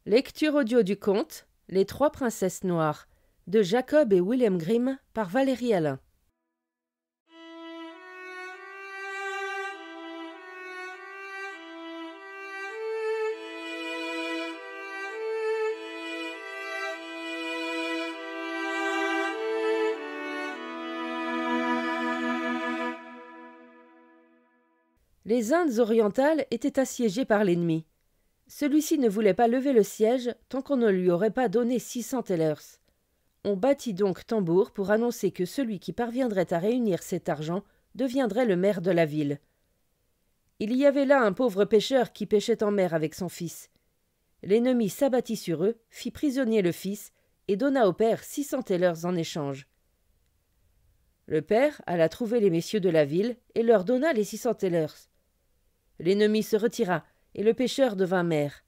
Lecture audio du conte Les trois princesses noires de Jacob et William Grimm par Valérie Alain. Les Indes orientales étaient assiégées par l'ennemi. Celui-ci ne voulait pas lever le siège tant qu'on ne lui aurait pas donné 600 thalers. On battit donc tambour pour annoncer que celui qui parviendrait à réunir cet argent deviendrait le maire de la ville. Il y avait là un pauvre pêcheur qui pêchait en mer avec son fils. L'ennemi s'abattit sur eux, fit prisonnier le fils et donna au père 600 thalers en échange. Le père alla trouver les messieurs de la ville et leur donna les 600 thalers. L'ennemi se retira et le pêcheur devint maire.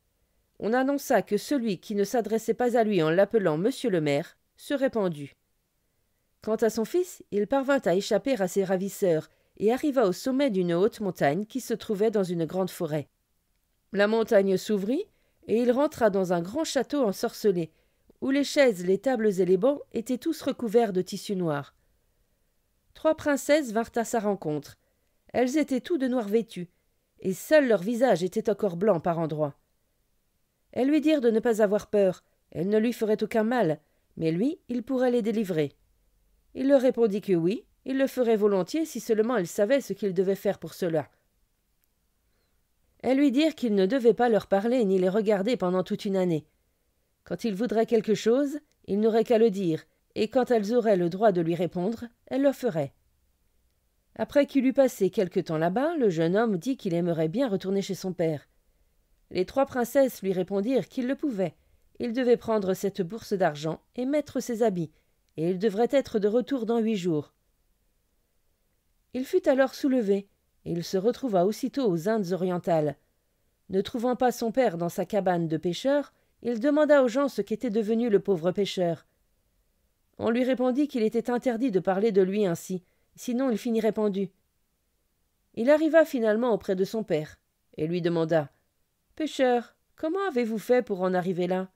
On annonça que celui qui ne s'adressait pas à lui en l'appelant monsieur le maire serait pendu. Quant à son fils, il parvint à échapper à ses ravisseurs et arriva au sommet d'une haute montagne qui se trouvait dans une grande forêt. La montagne s'ouvrit et il rentra dans un grand château ensorcelé, où les chaises, les tables et les bancs étaient tous recouverts de tissu noir. 3 princesses vinrent à sa rencontre. Elles étaient toutes de noir vêtues, et seul leur visage était encore blanc par endroits. Elles lui dirent de ne pas avoir peur, elles ne lui feraient aucun mal, mais lui, il pourrait les délivrer. Il leur répondit que oui, il le ferait volontiers si seulement il savait ce qu'il devait faire pour cela. Elles lui dirent qu'il ne devait pas leur parler ni les regarder pendant toute une année. Quand il voudrait quelque chose, il n'aurait qu'à le dire, et quand elles auraient le droit de lui répondre, elles le feraient. Après qu'il eut passé quelque temps là-bas, le jeune homme dit qu'il aimerait bien retourner chez son père. Les 3 princesses lui répondirent qu'il le pouvait. Il devait prendre cette bourse d'argent et mettre ses habits, et il devrait être de retour dans 8 jours. Il fut alors soulevé, et il se retrouva aussitôt aux Indes orientales. Ne trouvant pas son père dans sa cabane de pêcheur, il demanda aux gens ce qu'était devenu le pauvre pêcheur. On lui répondit qu'il était interdit de parler de lui ainsi, sinon il finirait pendu. Il arriva finalement auprès de son père, et lui demanda « Pêcheur, comment avez-vous fait pour en arriver là ?»«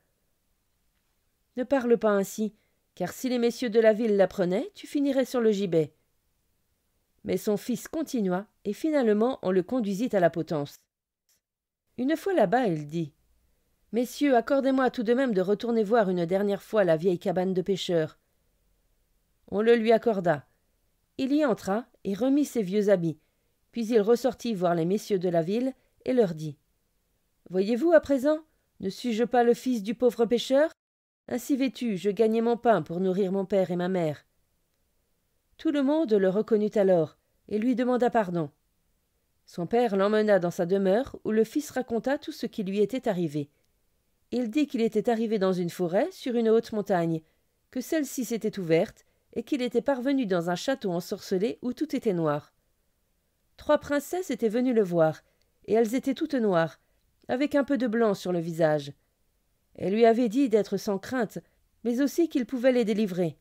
Ne parle pas ainsi, car si les messieurs de la ville l'apprenaient, tu finirais sur le gibet. » Mais son fils continua, et finalement on le conduisit à la potence. Une fois là-bas, il dit « Messieurs, accordez-moi tout de même de retourner voir une dernière fois la vieille cabane de pêcheur. » On le lui accorda. Il y entra et remit ses vieux habits, puis il ressortit voir les messieurs de la ville et leur dit « Voyez-vous à présent, ne suis-je pas le fils du pauvre pêcheur? Ainsi vêtu, je gagnais mon pain pour nourrir mon père et ma mère. » Tout le monde le reconnut alors et lui demanda pardon. Son père l'emmena dans sa demeure où le fils raconta tout ce qui lui était arrivé. Il dit qu'il était arrivé dans une forêt sur une haute montagne, que celle-ci s'était ouverte et qu'il était parvenu dans un château ensorcelé où tout était noir. 3 princesses étaient venues le voir, et elles étaient toutes noires, avec un peu de blanc sur le visage. Elles lui avaient dit d'être sans crainte, mais aussi qu'il pouvait les délivrer.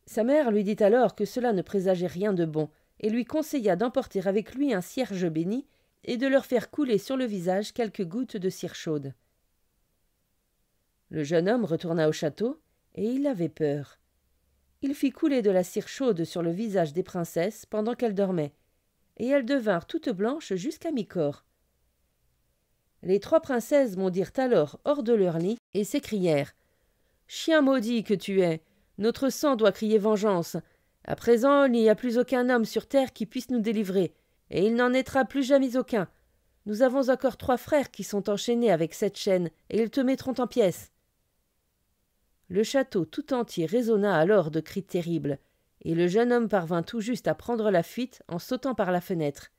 Sa mère lui dit alors que cela ne présageait rien de bon, et lui conseilla d'emporter avec lui un cierge béni et de leur faire couler sur le visage quelques gouttes de cire chaude. Le jeune homme retourna au château, et il avait peur. Il fit couler de la cire chaude sur le visage des princesses pendant qu'elles dormaient, et elles devinrent toutes blanches jusqu'à mi-corps. Les 3 princesses mondirent alors hors de leur lit et s'écrièrent « Chien maudit que tu es, notre sang doit crier vengeance. À présent, il n'y a plus aucun homme sur terre qui puisse nous délivrer, et il n'en naîtra plus jamais aucun. Nous avons encore 3 frères qui sont enchaînés avec cette chaîne, et ils te mettront en pièces. » Le château tout entier résonna alors de cris terribles, et le jeune homme parvint tout juste à prendre la fuite en sautant par la fenêtre.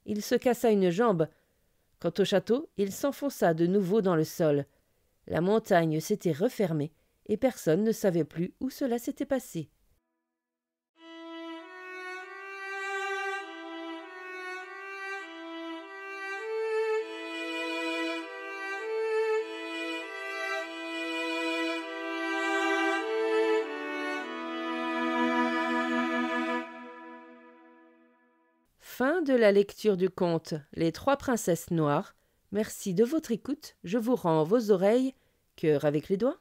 Il se cassa une jambe. Quant au château, il s'enfonça de nouveau dans le sol. La montagne s'était refermée, et personne ne savait plus où cela s'était passé. Fin de la lecture du conte Les 3 princesses noires Merci de votre écoute, je vous rends vos oreilles, cœur avec les doigts.